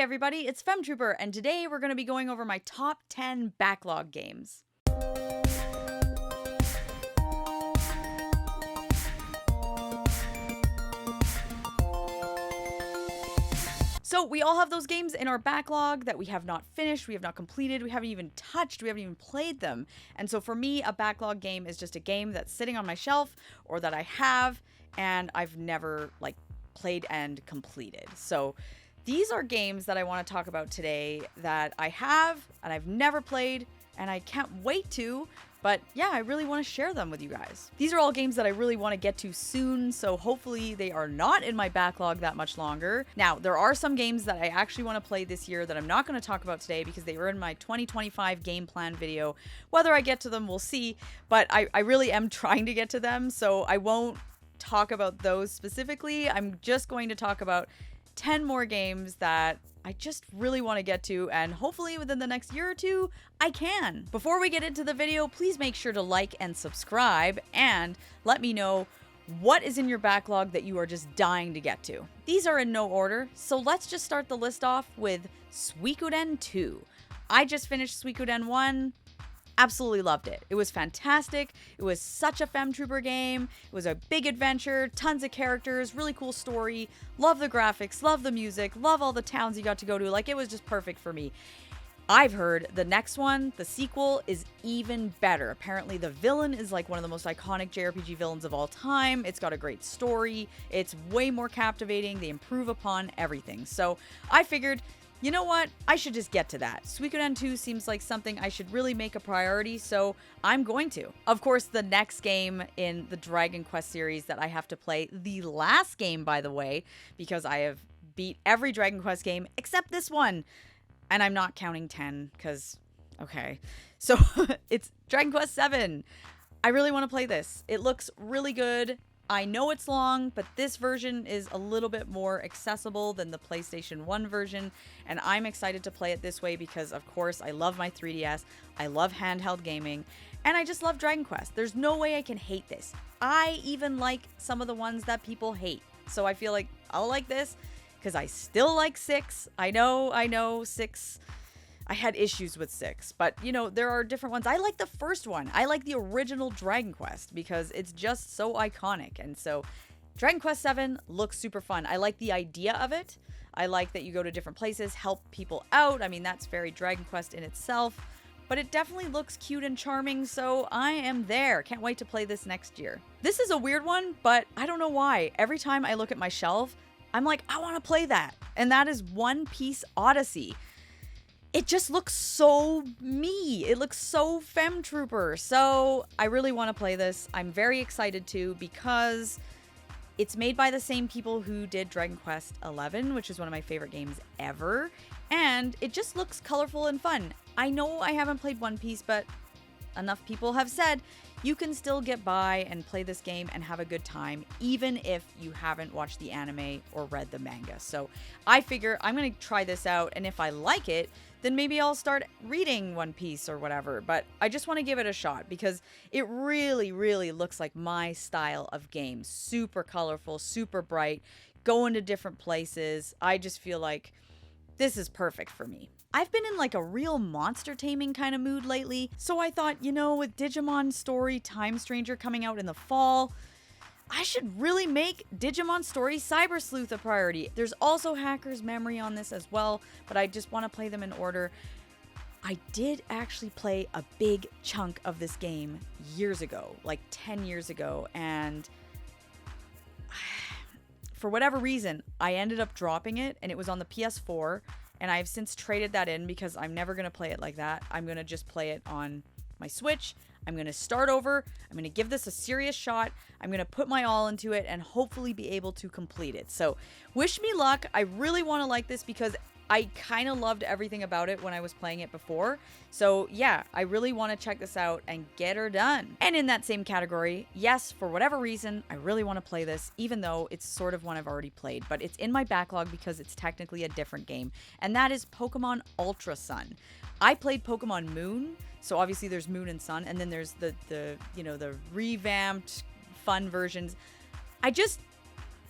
Hey everybody, it's Femtrooper, and today we're going to be going over my top 10 backlog games. So we all have those games in our backlog that we have not finished, we have not completed, we haven't even touched, we haven't even played them. And so for me, a backlog game is just a game that's sitting on my shelf or that I have and I've never played and completed. So these are games that I want to talk about today that I have and I've never played and I can't wait to, but yeah, I really want to share them with you guys. These are all games that I really want to get to soon, so hopefully they are not in my backlog that much longer. Now, there are some games that I actually want to play this year that I'm not going to talk about today because they were in my 2025 game plan video. Whether I get to them, we'll see, but I really am trying to get to them, so I won't talk about those specifically. I'm just going to talk about 10 more games that I just really want to get to, and hopefully within the next year or two, I can. Before we get into the video, please make sure to like and subscribe, and let me know what is in your backlog that you are just dying to get to. These are in no order, so let's just start the list off with Suikoden 2. I just finished Suikoden 1. Absolutely loved it. It was fantastic. It was such a Femtrooper game. It was a big adventure, tons of characters, really cool story. Love the graphics, love the music, love all the towns you got to go to. It was just perfect for me. I've heard the next one, the sequel, is even better. Apparently the villain is one of the most iconic JRPG villains of all time. It's got a great story. It's way more captivating. They improve upon everything. So I figured, you know what? I should just get to that. Suikoden 2 seems like something I should really make a priority, so I'm going to. Of course, the next game in the Dragon Quest series that I have to play, the last game, by the way, because I have beat every Dragon Quest game except this one. And I'm not counting 10, because, okay. So, it's Dragon Quest 7. I really want to play this. It looks really good. I know it's long, but this version is a little bit more accessible than the PlayStation 1 version, and I'm excited to play it this way because, of course, I love my 3DS, I love handheld gaming, and I just love Dragon Quest. There's no way I can hate this. I even like some of the ones that people hate, so I feel like I'll like this because I still like 6. I know, 6... I had issues with 6, but there are different ones. I like the first one. I like the original Dragon Quest because it's just so iconic. And so Dragon Quest 7 looks super fun. I like the idea of it. I like that you go to different places, help people out. I mean, that's very Dragon Quest in itself, but it definitely looks cute and charming. So I am there. Can't wait to play this next year. This is a weird one, but I don't know why. Every time I look at my shelf, I'm like, I want to play that. And that is One Piece Odyssey. It just looks so me. It looks so Femtrooper. So I really want to play this. I'm very excited to because it's made by the same people who did Dragon Quest 11, which is one of my favorite games ever. And it just looks colorful and fun. I know I haven't played One Piece, but enough people have said you can still get by and play this game and have a good time, even if you haven't watched the anime or read the manga. So I figure I'm going to try this out, and if I like it, then maybe I'll start reading One Piece or whatever. But I just want to give it a shot because it really, really looks like my style of game. Super colorful, super bright, going to different places. I just feel like this is perfect for me. I've been in a real monster taming kind of mood lately, so I thought, with Digimon Story Time Stranger coming out in the fall, I should really make Digimon Story Cyber Sleuth a priority. There's also Hacker's Memory on this as well, but I just want to play them in order. I did actually play a big chunk of this game years ago, 10 years ago, and for whatever reason, I ended up dropping it, and it was on the PS4, and I've since traded that in because I'm never going to play it like that. I'm going to just play it on my Switch. I'm going to start over. I'm going to give this a serious shot. I'm going to put my all into it and hopefully be able to complete it. So wish me luck. I really want to like this because I kind of loved everything about it when I was playing it before. So yeah, I really want to check this out and get her done. And in that same category, yes, for whatever reason, I really want to play this, even though it's sort of one I've already played, but it's in my backlog because it's technically a different game. And that is Pokemon Ultra Sun. I played Pokemon Moon, so obviously there's Moon and Sun, and then there's the revamped fun versions.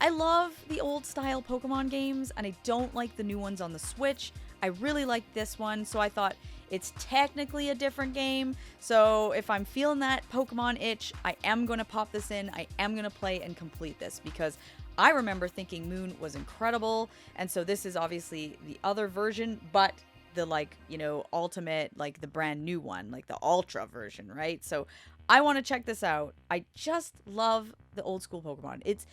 I love the old style Pokemon games, and I don't like the new ones on the Switch. I really like this one, so I thought it's technically a different game. So if I'm feeling that Pokemon itch, I am going to pop this in. I am going to play and complete this because I remember thinking Moon was incredible. And so this is obviously the other version, but the like, you know, ultimate, like the brand new one, like the Ultra version, right? So I want to check this out. I just love the old school Pokemon. It's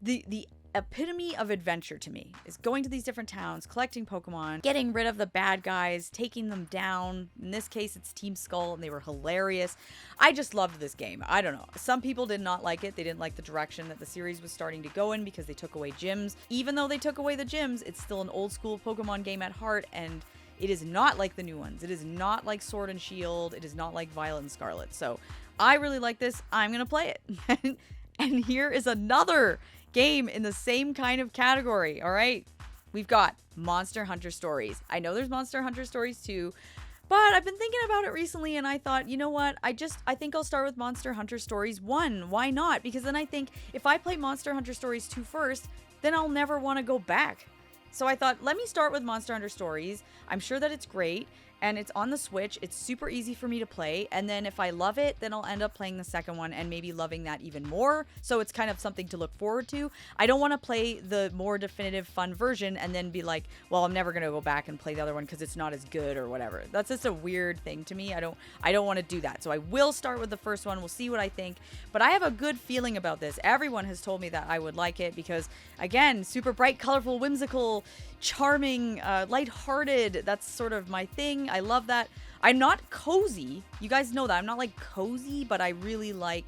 the epitome of adventure to me is going to these different towns, collecting Pokemon, getting rid of the bad guys, taking them down. In this case, it's Team Skull, and they were hilarious. I just loved this game. I don't know. Some people did not like it. They didn't like the direction that the series was starting to go in because they took away gyms. Even though they took away the gyms, it's still an old school Pokemon game at heart, and it is not like the new ones. It is not like Sword and Shield. It is not like Violet and Scarlet. So I really like this. I'm going to play it. And here is another game in the same kind of category. All right, we've got Monster Hunter Stories. I know there's Monster Hunter Stories 2, but I've been thinking about it recently, and I thought, you know what, I think I'll start with Monster Hunter Stories 1. Why not? Because then I think if I play Monster Hunter Stories 2 first, then I'll never want to go back. So I thought, let me start with Monster Hunter Stories. I'm sure that it's great, and it's on the Switch. It's super easy for me to play, and then if I love it, then I'll end up playing the second one and maybe loving that even more. So it's kind of something to look forward to. I don't want to play the more definitive fun version and then be like, well, I'm never going to go back and play the other one because it's not as good or whatever. That's just a weird thing to me. I don't want to do that. So I will start with the first one. We'll see what I think, but I have a good feeling about this. Everyone has told me that I would like it because, again, super bright, colorful, whimsical, charming, lighthearted. That's sort of my thing. I love that. I'm not cozy. You guys know that. I'm not like cozy, but I really like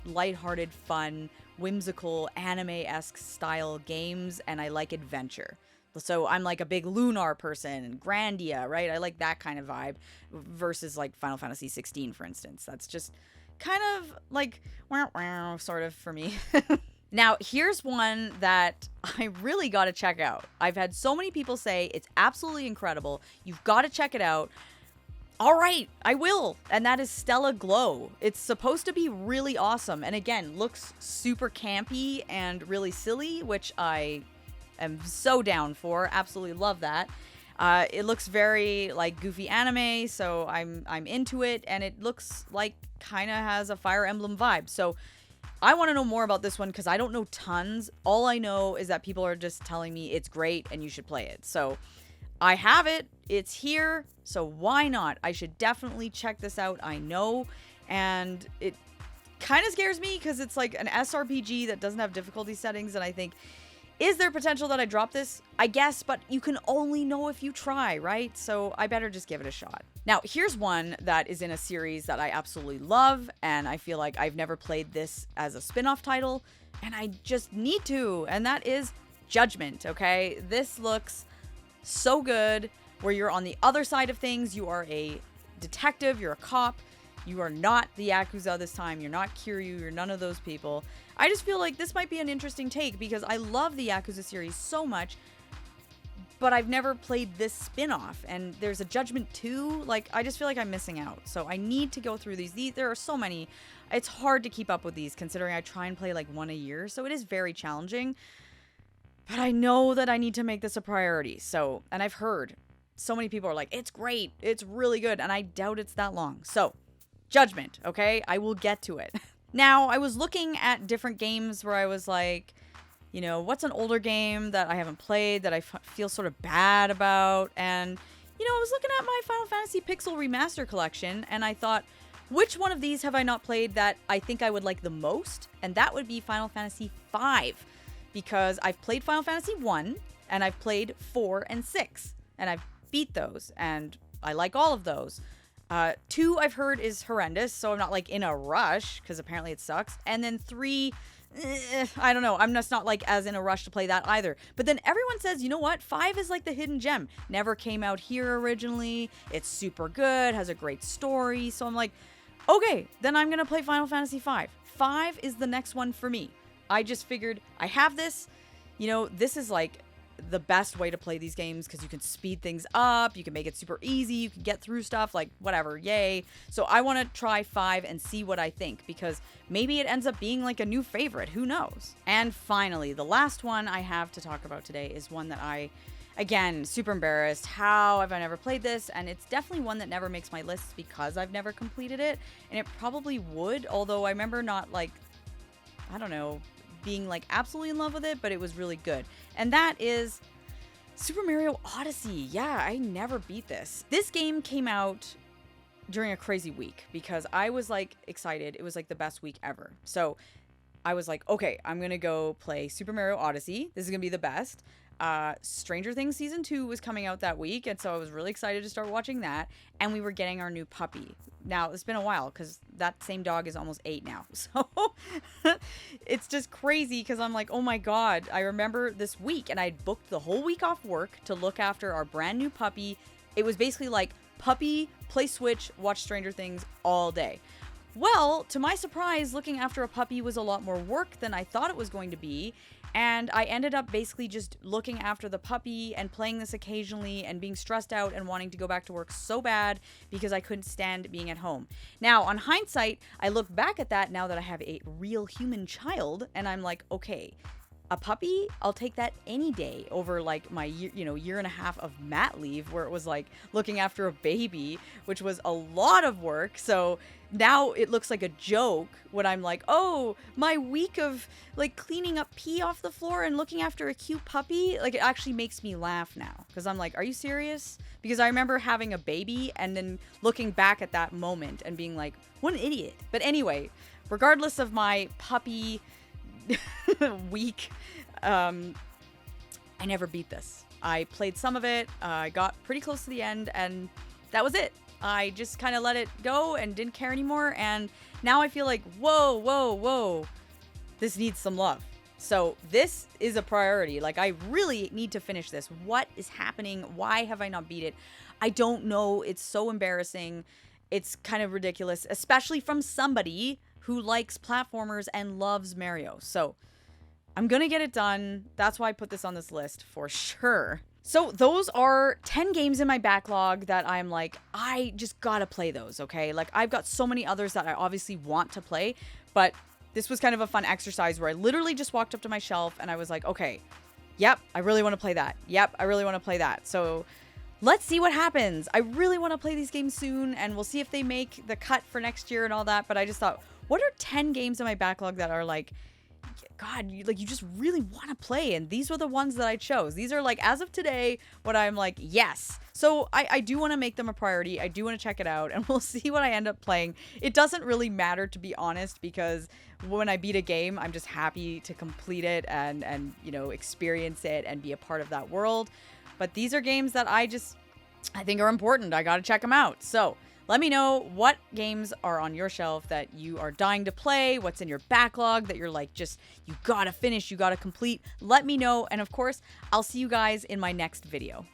lighthearted, fun, whimsical, anime-esque style games, and I like adventure. So I'm like a big Lunar person and Grandia, right? I like that kind of vibe versus like Final Fantasy 16, for instance. That's just kind of like sort of for me. Now, here's one that I really got to check out. I've had so many people say it's absolutely incredible. You've got to check it out. All right, I will. And that is Stella Glow. It's supposed to be really awesome. And again, looks super campy and really silly, which I am so down for. Absolutely love that. It looks very like goofy anime, so I'm into it. And it looks like kind of has a Fire Emblem vibe. So I want to know more about this one because I don't know tons. All I know is that people are just telling me it's great and you should play it. So I have it. It's here. So why not? I should definitely check this out. I know. And it kind of scares me because it's like an SRPG that doesn't have difficulty settings. And I think, is there potential that I drop this? I guess, but you can only know if you try, right? So I better just give it a shot. Now, here's one that is in a series that I absolutely love, and I feel like I've never played this as a spin-off title, and I just need to, and that is Judgment, okay? This looks so good, where you're on the other side of things. You are a detective, you're a cop, you are not the Yakuza this time, you're not Kiryu, you're none of those people. I just feel like this might be an interesting take because I love the Yakuza series so much, but I've never played this spin-off, and there's a Judgment 2. Like, I just feel like I'm missing out. So I need to go through these. There are so many. It's hard to keep up with these considering I try and play like one a year. So it is very challenging, but I know that I need to make this a priority. So, and I've heard so many people are like, it's great, it's really good, and I doubt it's that long. So Judgment, okay? I will get to it. Now, I was looking at different games where I was like, you know, what's an older game that I haven't played that I feel sort of bad about? And, you know, I was looking at my Final Fantasy Pixel Remaster collection, and I thought, which one of these have I not played that I think I would like the most? And that would be Final Fantasy V, because I've played Final Fantasy 1, and I've played 4 and 6, and I've beat those, and I like all of those. 2, I've heard, is horrendous, so I'm not, like, in a rush, because apparently it sucks. And then 3... I don't know. I'm just not like as in a rush to play that either. But then everyone says, you know what? 5 is like the hidden gem. Never came out here originally. It's super good. Has a great story. So I'm like, okay, then I'm going to play Final Fantasy 5. 5 is the next one for me. I just figured I have this. You know, this is like the best way to play these games because you can speed things up, you can make it super easy, you can get through stuff, like whatever, yay. So I want to try 5 and see what I think, because maybe it ends up being like a new favorite, who knows. And finally, the last one I have to talk about today is one that again, super embarrassed. How have I never played this? And it's definitely one that never makes my lists because I've never completed it. And it probably would, although I remember not like, I don't know, being like absolutely in love with it, but it was really good. And that is Super Mario Odyssey. Yeah, I never beat this. This game came out during a crazy week because I was like excited. It was like the best week ever. So I was like, okay, I'm going to go play Super Mario Odyssey. This is going to be the best. Stranger Things season 2 was coming out that week, and so I was really excited to start watching that. And we were getting our new puppy. Now it's been a while because that same dog is almost 8 now, so it's just crazy because I'm like, oh my god, I remember this week, and I'd booked the whole week off work to look after our brand new puppy. It was basically like puppy, play Switch, watch Stranger Things all day. Well, to my surprise, looking after a puppy was a lot more work than I thought it was going to be. And I ended up basically just looking after the puppy and playing this occasionally and being stressed out and wanting to go back to work so bad because I couldn't stand being at home. Now, on hindsight, I look back at that now that I have a real human child, and I'm like, okay, a puppy, I'll take that any day over like my year and a half of mat leave where it was like looking after a baby, which was a lot of work. So now it looks like a joke when I'm like, oh, my week of like cleaning up pee off the floor and looking after a cute puppy, like it actually makes me laugh now because I'm like, are you serious? Because I remember having a baby and then looking back at that moment and being like, what an idiot. But anyway, regardless of my puppy week, I never beat this. I played some of it, I got pretty close to the end, and that was it. I just kind of let it go and didn't care anymore, and now I feel like, whoa, this needs some love. So this is a priority. Like, I really need to finish this. What is happening? Why have I not beat it? I don't know. It's so embarrassing. It's kind of ridiculous, especially from somebody who likes platformers and loves Mario. So I'm going to get it done. That's why I put this on this list for sure. So those are 10 games in my backlog that I'm like, I just got to play those, okay? Like, I've got so many others that I obviously want to play, but this was kind of a fun exercise where I literally just walked up to my shelf and I was like, okay, yep, I really want to play that. Yep, I really want to play that. So let's see what happens. I really want to play these games soon, and we'll see if they make the cut for next year and all that. But I just thought, what are 10 games in my backlog that are like, God, you just really want to play? And these were the ones that I chose. These are like, as of today, what I'm like, yes. So I do want to make them a priority. I do want to check it out, and we'll see what I end up playing. It doesn't really matter, to be honest, because when I beat a game, I'm just happy to complete it and experience it and be a part of that world. But these are games that I think are important. I got to check them out. So let me know what games are on your shelf that you are dying to play, what's in your backlog that you're like, you gotta finish, you gotta complete. Let me know. And of course, I'll see you guys in my next video.